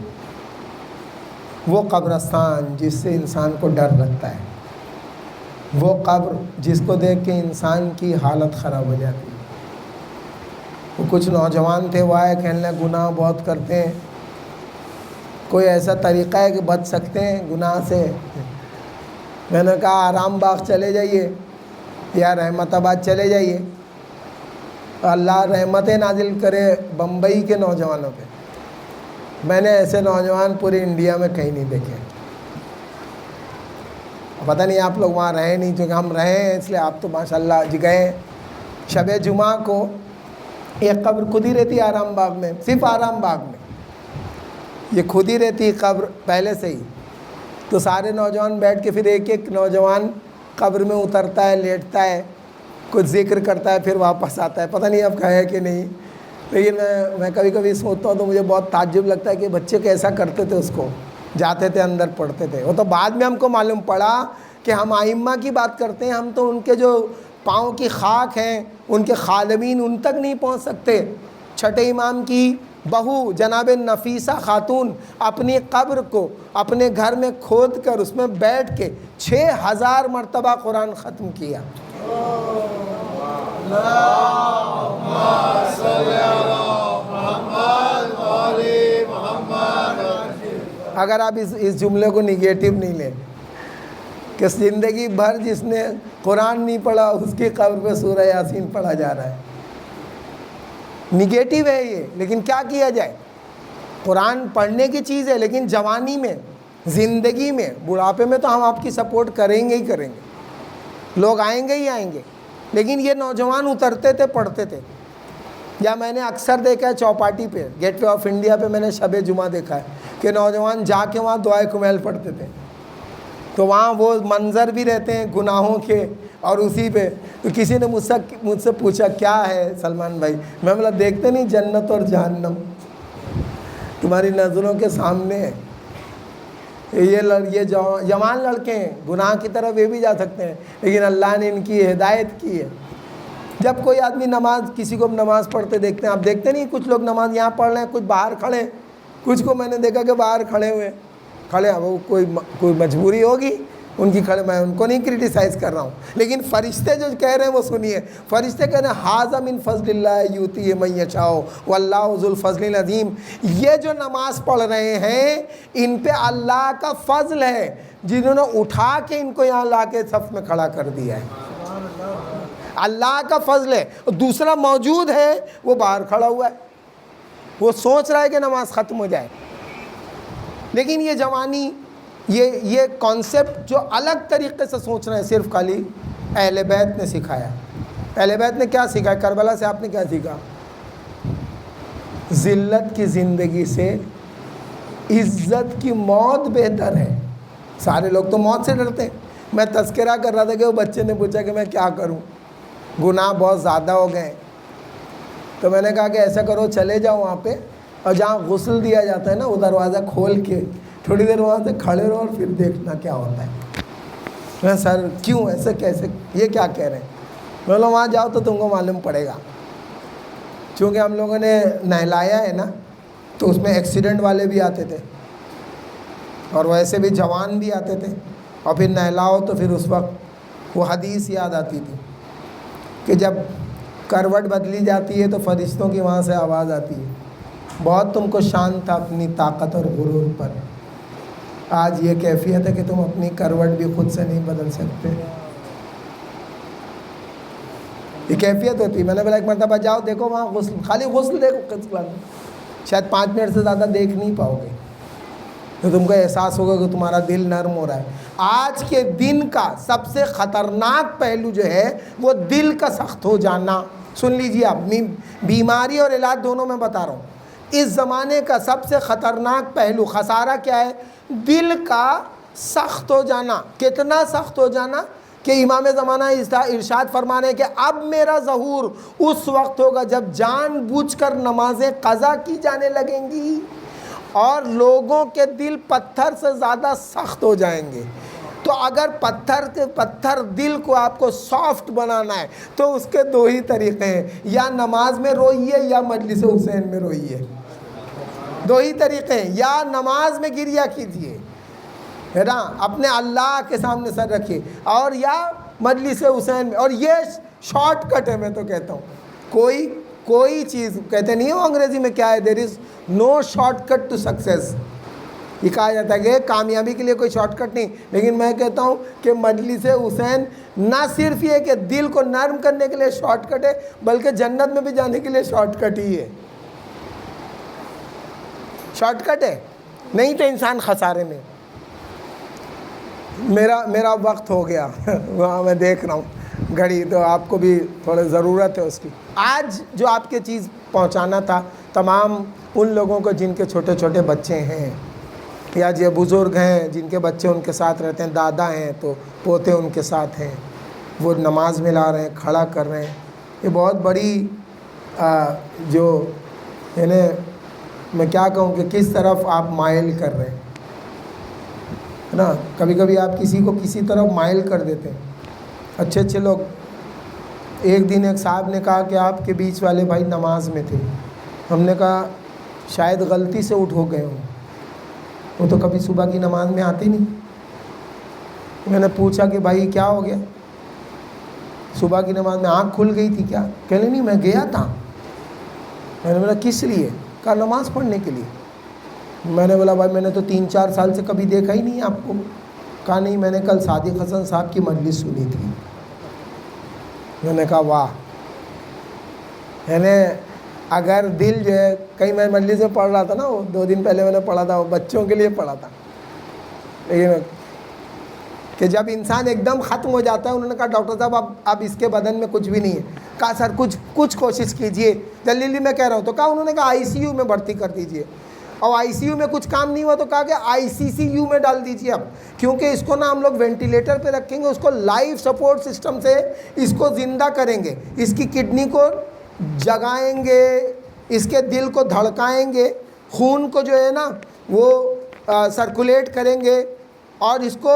وہ قبرستان جس سے انسان کو ڈر لگتا ہے، وہ قبر جس کو دیکھ کے انسان کی حالت خراب ہو جاتی ہے۔ وہ کچھ نوجوان تھے، وہ آئے کہنے لگے گناہ بہت کرتے ہیں، کوئی ایسا طریقہ ہے کہ بچ سکتے ہیں گناہ سے؟ میں نے کہا آرام باغ چلے جائیے یا رحمت آباد چلے جائیے، اللہ رحمتیں نازل کرے بمبئی کے نوجوانوں پہ۔ میں نے ایسے نوجوان پورے انڈیا میں کہیں نہیں دیکھے۔ پتہ نہیں آپ لوگ وہاں رہے نہیں، چونکہ ہم رہے ہیں اس لیے آپ تو ماشاءاللہ گئے۔ شب جمعہ کو ایک قبر خود ہی رہتی آرام باغ میں، صرف آرام باغ میں یہ خود ہی رہتی قبر پہلے سے ہی، تو سارے نوجوان بیٹھ کے پھر ایک ایک نوجوان قبر میں اترتا ہے، لیٹتا ہے، کچھ ذکر کرتا ہے، پھر واپس آتا ہے۔ پتہ نہیں اب کہا ہے کہ نہیں، لیکن میں کبھی کبھی سوچتا ہوں تو مجھے بہت تعجب لگتا ہے کہ بچے کیسا کرتے تھے، اس کو جاتے تھے اندر پڑھتے تھے۔ وہ تو بعد میں ہم کو معلوم پڑا کہ ہم ائمہ کی بات کرتے ہیں، ہم تو ان کے جو پاؤں کی خاک ہیں، ان کے خادمین، ان تک نہیں پہنچ سکتے۔ چھٹے امام کی بہو جناب نفیسہ خاتون اپنی قبر کو اپنے گھر میں کھود کر اس میں بیٹھ کے 6000 مرتبہ قرآن ختم کیا۔ اگر آپ اس جملے کو نگیٹو نہیں لیں کہ زندگی بھر جس نے قرآن نہیں پڑھا اس کی قبر پہ سورہ یاسین پڑھا جا رہا ہے، نگیٹو ہے یہ۔ لیکن کیا کیا جائے، قرآن پڑھنے کی چیز ہے، لیکن جوانی میں، زندگی میں، بڑھاپے میں تو ہم آپ کی سپورٹ کریں گے ہی کریں گے، لوگ آئیں گے ہی آئیں گے، لیکن یہ نوجوان اترتے تھے، پڑھتے تھے۔ یا میں نے اکثر دیکھا ہے چوپاٹی پہ، گیٹ وے آف انڈیا پہ میں نے شب جمعہ دیکھا ہے کہ نوجوان جا کے وہاں دعائے کمیل پڑھتے تھے، تو وہاں وہ منظر بھی رہتے ہیں گناہوں کے، اور اسی پہ تو کسی نے مجھ سے پوچھا کیا ہے سلمان بھائی، میں بولا دیکھتے نہیں جنت اور جہنم تمہاری نظروں کے سامنے ہے، یہ جوان لڑکے ہیں، گناہ کی طرف یہ بھی جا سکتے ہیں، لیکن اللہ نے ان کی ہدایت کی ہے۔ جب کوئی آدمی نماز، کسی کو نماز پڑھتے دیکھتے ہیں، آپ دیکھتے نہیں کچھ لوگ نماز یہاں پڑھ رہے ہیں، کچھ باہر کھڑے ہیں، کچھ کو میں نے دیکھا کہ باہر کھڑے ہوئے کھڑے، وہ کوئی مجبوری ہوگی ان کی کھڑے، میں ان کو نہیں کرٹیسائز کر رہا ہوں، لیکن فرشتے جو کہہ رہے ہیں وہ سنیے۔ فرشتے کہہ رہے ہیں ھذا من فضل اللہ یؤتیہ من یشاء واللہ ذو الفضل العظیم، یہ جو نماز پڑھ رہے ہیں ان پہ اللہ کا فضل ہے، جنہوں نے اٹھا کے ان کو یہاں لا کے صف میں کھڑا کر دیا ہے، اللہ کا فضل ہے۔ اور دوسرا موجود ہے وہ باہر کھڑا ہوا ہے، وہ سوچ رہا ہے کہ نماز ختم ہو جائے۔ لیکن یہ جوانی، یہ کانسیپٹ جو الگ طریقے سے سوچ رہے ہیں، صرف خالی اہل بیت نے سکھایا۔ اہل بیت نے کیا سکھایا؟ کربلا سے آپ نے کیا سیکھا؟ ذلت کی زندگی سے عزت کی موت بہتر ہے۔ سارے لوگ تو موت سے ڈرتے ہیں۔ میں تذکرہ کر رہا تھا کہ وہ بچے نے پوچھا کہ میں کیا کروں، گناہ بہت زیادہ ہو گئے، تو میں نے کہا کہ ایسا کرو، چلے جاؤ وہاں پہ، اور جہاں غسل دیا جاتا ہے نا، وہ دروازہ کھول کے تھوڑی دیر وہاں سے کھڑے رہو اور پھر دیکھنا کیا ہوتا ہے۔ میں سر کیوں ایسے، کیسے، یہ کیا کہہ رہے ہیں؟ میں بولا وہاں جاؤ تو تم کو معلوم پڑے گا۔ چونکہ ہم لوگوں نے نہلایا ہے نا، تو اس میں ایکسیڈنٹ والے بھی آتے تھے اور ویسے بھی جوان بھی آتے تھے، اور پھر نہلاؤ تو پھر اس وقت وہ حدیث یاد آتی تھی کہ جب کروٹ بدلی جاتی ہے تو فرشتوں کی وہاں سے آواز آتی ہے، بہت تم کو شان تھا اپنی طاقت اور غرور پر، آج یہ کیفیت ہے کہ تم اپنی کروٹ بھی خود سے نہیں بدل سکتے۔ یہ کیفیت ہوتی ہے۔ میں نے بولا ایک مرتبہ جاؤ دیکھو وہاں غسل، خالی غسل دیکھو، شاید 5 منٹ سے زیادہ دیکھ نہیں پاؤ گے، تو تم کو احساس ہوگا کہ تمہارا دل نرم ہو رہا ہے۔ آج کے دن کا سب سے خطرناک پہلو جو ہے وہ دل کا سخت ہو جانا۔ سن لیجیے آپ، بیماری اور علاج دونوں میں بتا رہا ہوں۔ اس زمانے کا سب سے خطرناک پہلو، خسارہ کیا ہے؟ دل کا سخت ہو جانا۔ کتنا سخت ہو جانا کہ امام زمانہ ارشاد فرما رہے ہیں کہ اب میرا ظہور اس وقت ہوگا جب جان بوجھ کر نمازیں قضا کی جانے لگیں گی اور لوگوں کے دل پتھر سے زیادہ سخت ہو جائیں گے۔ تو اگر پتھر دل کو آپ کو سافٹ بنانا ہے تو اس کے 2 ہی طریقے ہیں، یا نماز میں روئیے یا مجلس حسین میں روئیے۔ 2 ہی طریقے ہیں، یا نماز میں گریہ کیجیے، ہے نا، اپنے اللہ کے سامنے سر رکھیے، اور یا مجلس حسین میں۔ اور یہ شارٹ کٹ ہے، میں تو کہتا ہوں، کوئی چیز کہتے نہیں ہو انگریزی میں کیا ہے، دیر از نو شارٹ کٹ ٹو سکسیس۔ یہ کہا جاتا ہے کہ کامیابی کے لیے کوئی شارٹ کٹ نہیں، لیکن میں کہتا ہوں کہ مجلس حسین نہ صرف یہ کہ دل کو نرم کرنے کے لیے شارٹ کٹ ہے، بلکہ جنت میں بھی جانے کے لیے شارٹ کٹ ہی ہے۔ شارٹ کٹ ہے، نہیں تو انسان خسارے میں۔ میرا وقت ہو گیا، وہاں میں دیکھ رہا ہوں گھڑی، تو آپ کو بھی تھوڑی ضرورت ہے اس کی۔ آج جو آپ کے چیز پہنچانا تھا تمام ان لوگوں کو جن کے چھوٹے چھوٹے بچے ہیں، یا جو بزرگ ہیں جن کے بچے ان کے ساتھ رہتے ہیں، دادا ہیں تو پوتے ان کے ساتھ ہیں، وہ نماز میں لا رہے ہیں، کھڑا کر رہے ہیں، یہ بہت بڑی جو یعنی میں کیا کہوں کہ کس طرف آپ مائل کر رہے ہیں، ہے نا۔ کبھی کبھی آپ کسی کو کسی طرف مائل کر دیتے ہیں۔ اچھے لوگ، ایک دن ایک صاحب نے کہا کہ آپ کے بیچ والے بھائی نماز میں تھے، ہم نے کہا شاید غلطی سے اٹھ ہو گئے ہوں، وہ تو کبھی صبح کی نماز میں آتے نہیں۔ میں نے پوچھا کہ بھائی کیا ہو گیا، صبح کی نماز میں آنکھ کھل گئی تھی کیا؟ کہنے نہیں میں گیا تھا۔ میں نے بولا کس لیے؟ کہا نماز پڑھنے کے لیے۔ میں نے بولا بھائی میں نے تو 3-4 سال سے کبھی دیکھا ہی نہیں آپ کو۔ کہا نہیں میں نے کل صادق حسن صاحب کی مجلس سنی تھی۔ میں نے کہا واہ، یعنی اگر دل جو ہے، کہیں میں مجلس میں پڑھ رہا تھا نا، وہ 2 دن پہلے میں نے پڑھا تھا، وہ بچوں کے لیے پڑھا تھا، لیکن کہ جب انسان ایک دم ختم ہو جاتا ہے، انہوں نے کہا ڈاکٹر صاحب اب اس کے بدن میں کچھ بھی نہیں ہے۔ کہا سر کچھ کوشش کیجئے، جلدی میں کہہ رہا ہوں۔ تو کہا انہوں نے کہا ICU میں بھرتی کر دیجئے، اور ICU میں کچھ کام نہیں ہوا تو کہا کہ ICCU میں ڈال دیجئے اب، کیونکہ اس کو نا ہم لوگ وینٹیلیٹر پہ رکھیں گے، اس کو لائف سپورٹ سسٹم سے اس کو زندہ کریں گے، اس کی کڈنی کو جگائیں گے، اس کے دل کو دھڑکائیں گے، خون کو جو ہے نا وہ سرکولیٹ کریں گے اور اس کو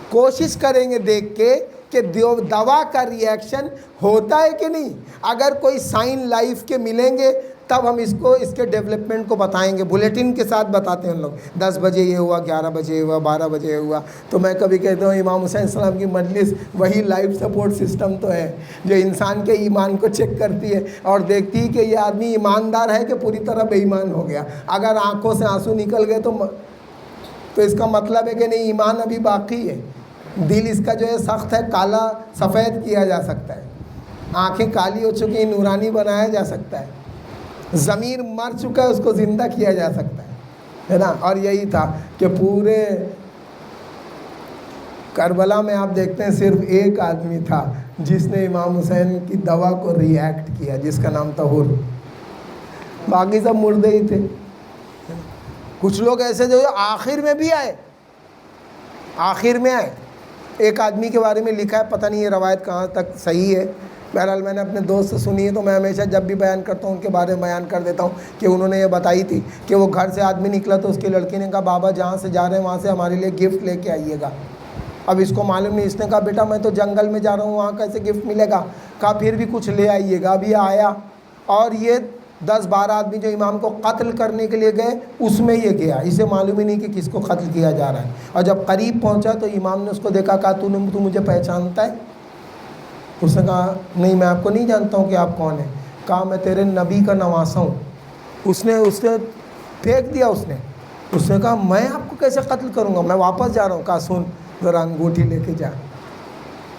کوشش کریں گے دیکھ کے کہ دوا کا ریئیکشن ہوتا ہے کہ نہیں. اگر کوئی سائن لائف کے ملیں گے تب ہم اس کے ڈیولپمنٹ کو بتائیں گے. بلیٹن کے ساتھ بتاتے ہیں ہم لوگ 10 بجے یہ ہوا، 11 بجے ہوا، 12 بجے ہوا. تو میں کبھی کہتا ہوں امام حسین السلام کی مجلس وہی لائف سپورٹ سسٹم تو ہے جو انسان کے ایمان کو چیک کرتی ہے اور دیکھتی ہے کہ یہ آدمی ایماندار ہے کہ پوری طرح بے ایمان ہو گیا. اگر آنکھوں سے آنسو نکل گئے تو اس کا مطلب ہے کہ نہیں، ایمان ابھی باقی ہے. دل اس کا جو ہے سخت ہے، کالا سفید کیا جا سکتا ہے. آنکھیں کالی ہو چکی ہیں، نورانی بنایا جا سکتا ہے. ضمیر مر چکا ہے، اس کو زندہ کیا جا سکتا ہے نا. اور یہی تھا کہ پورے کربلا میں آپ دیکھتے ہیں صرف ایک آدمی تھا جس نے امام حسین کی دوا کو ری ایکٹ کیا، جس کا نام تھا حر. باقی سب مردے ہی تھے. کچھ لوگ ایسے جو آخر میں بھی آئے، آخر میں آئے. ایک آدمی کے بارے میں لکھا ہے، پتہ نہیں یہ روایت کہاں تک صحیح ہے. بہرحال میں نے اپنے دوست سے سنی ہے تو میں ہمیشہ جب بھی بیان کرتا ہوں ان کے بارے میں بیان کر دیتا ہوں کہ انہوں نے یہ بتائی تھی کہ وہ گھر سے آدمی نکلا تو اس کی لڑکی نے کہا بابا جہاں سے جا رہے ہیں وہاں سے ہمارے لیے گفٹ لے کے آئیے گا. اب اس کو معلوم نہیں، اس نے کہا بیٹا میں تو جنگل میں جا رہا ہوں، وہاں کیسے گفٹ ملے گا. کہا پھر بھی کچھ لے آئیے گا. اب یہ آیا اور یہ 10-12 آدمی جو امام کو قتل کرنے کے لیے گئے اس میں یہ گیا. اسے معلوم ہی نہیں کہ کس کو قتل کیا جا رہا ہے. اور جب قریب پہنچا تو امام نے اس کو دیکھا، کہا تو مجھے پہچانتا ہے؟ اس نے کہا نہیں میں آپ کو نہیں جانتا ہوں کہ آپ کون ہیں. کہا میں تیرے نبی کا نواسا ہوں. اس نے پھینک دیا. اس نے کہا میں آپ کو کیسے قتل کروں گا، میں واپس جا رہا ہوں. کہا سن ذرا انگوٹھی لے کے جا.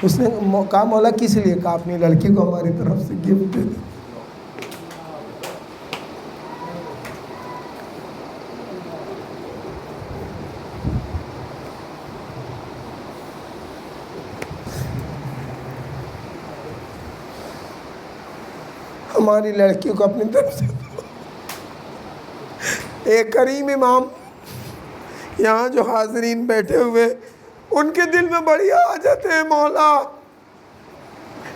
اس نے کہا مولا کس لیے؟ کہا اپنی لڑکی کو ہماری طرف سے گفٹ دے دے. ہماری لڑکی کو اپنی طرف سے. ایک کریم امام یہاں جو حاضرین بیٹھے ہوئے ان کے دل میں بڑی حاجت ہے، مولا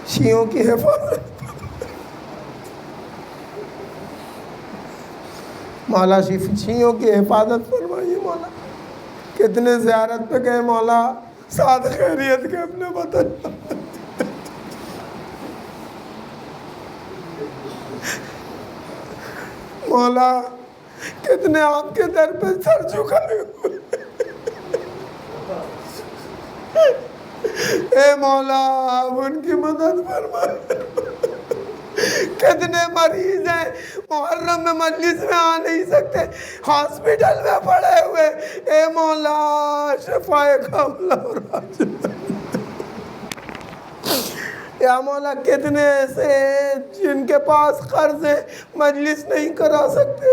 شیعوں کی حفاظت، مولا شیعوں کی حفاظت فرمائیے. مولا کتنے زیارت پہ گئے، مولا ساتھ خیریت کے اپنے وطن. مولا کتنے آپ کے در پہ سر جھکائے ہوئے. اے مولا آپ ان کی مدد فرمائے. کتنے مریض ہیں محرم میں مجلس میں آ نہیں سکتے، ہاسپٹل میں پڑے ہوئے. اے مولا شفائے کاملہ اور عاجلہ. یا مولا کتنے ایسے ہیں جن کے پاس قرض ہے، مجلس نہیں کرا سکتے.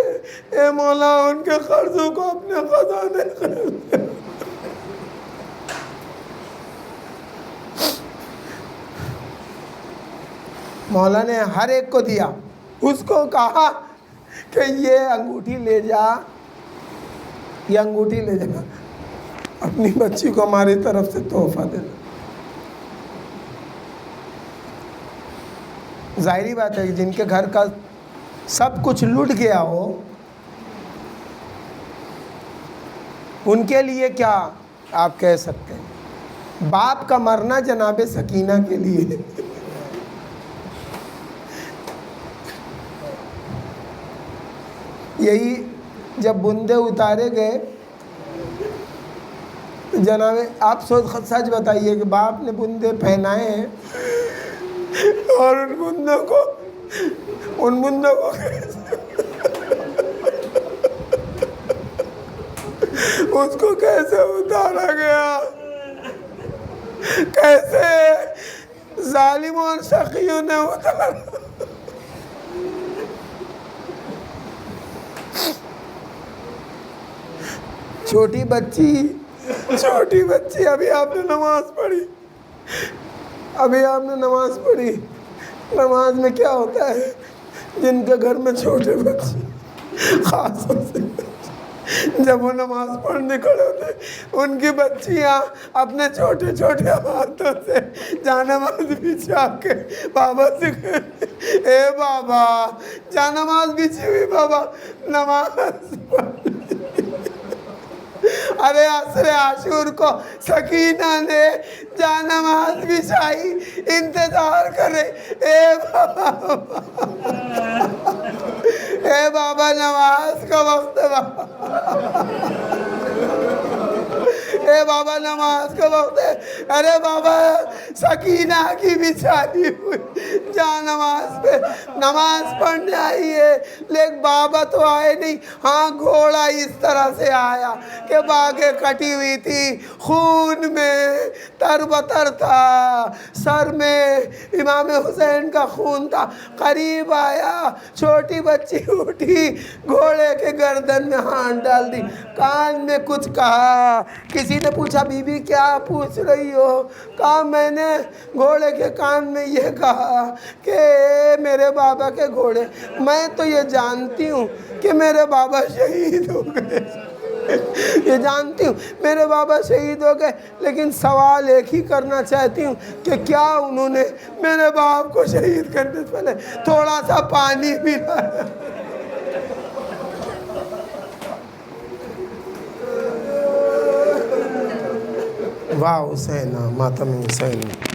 اے مولا ان کے قرضوں کو اپنے خزانے خیر. مولا نے ہر ایک کو دیا. اس کو کہا کہ یہ انگوٹھی لے جا، یہ انگوٹھی لے جا، اپنی بچی کو ہماری طرف سے تحفہ دے دو. ظاہری بات ہے کہ جن کے گھر کا سب کچھ لٹ گیا ہو ان کے لیے کیا آپ کہہ سکتے ہیں. باپ کا مرنا جناب سکینہ کے لیے. یہی جب بندے اتارے گئے جناب آپ سچ بتائیے کہ باپ نے بندے پہنائے ہیں اور ان بندوں کو اس کو کیسے اتارا گیا، کیسے ظالموں اور شقیوں نے اتارا. چھوٹی بچی ابھی آپ نے نماز پڑھی. نماز میں کیا ہوتا ہے، جن کے گھر میں چھوٹے بچے خاص طور سے جب وہ نماز پڑھنے کھڑے ہوتے ہیں ان کی بچیاں اپنے چھوٹے چھوٹے ہاتھوں سے جانماز بچھا کے بابا سے کہتے اے بابا جانماز بچھی ہوئی بابا نماز پڑھ. ارے عصر عاشور کو سکینہ نے جانماز بچھائی، انتظار کر رہی، اے بابا نماز کا وقت ہے بابا، اے بابا نماز کا وقت ہے، ارے بابا سکینہ کی بچھائی ہوئی جا نماز پہ، نماز پڑھنے آئی ہے، لیکن بابا تو آئے نہیں۔ ہاں گھوڑا اس طرح سے آیا کہ باگیں کٹی ہوئی تھی، خون میں تر بتر تھا، سر میں امام حسین کا خون تھا، قریب آیا، چھوٹی بچی اٹھی، گھوڑے کے گردن میں ہاتھ ڈال دی، کان میں کچھ کہا، کسی نے پوچھا بی بی کیا پوچھ رہی ہو؟ کہا میں نے گھوڑے کے کان میں یہ کہا کہ اے میرے بابا کے گھوڑے، میں تو یہ جانتی ہوں کہ میرے بابا شہید ہو گئے، یہ جانتی ہوں میرے بابا شہید ہو گئے، لیکن سوال ایک ہی کرنا چاہتی ہوں کہ کیا انہوں نے میرے باپ کو شہید کرنے سے پہلے تھوڑا سا پانی پیا؟ واہ حسین، ماتم حسین۔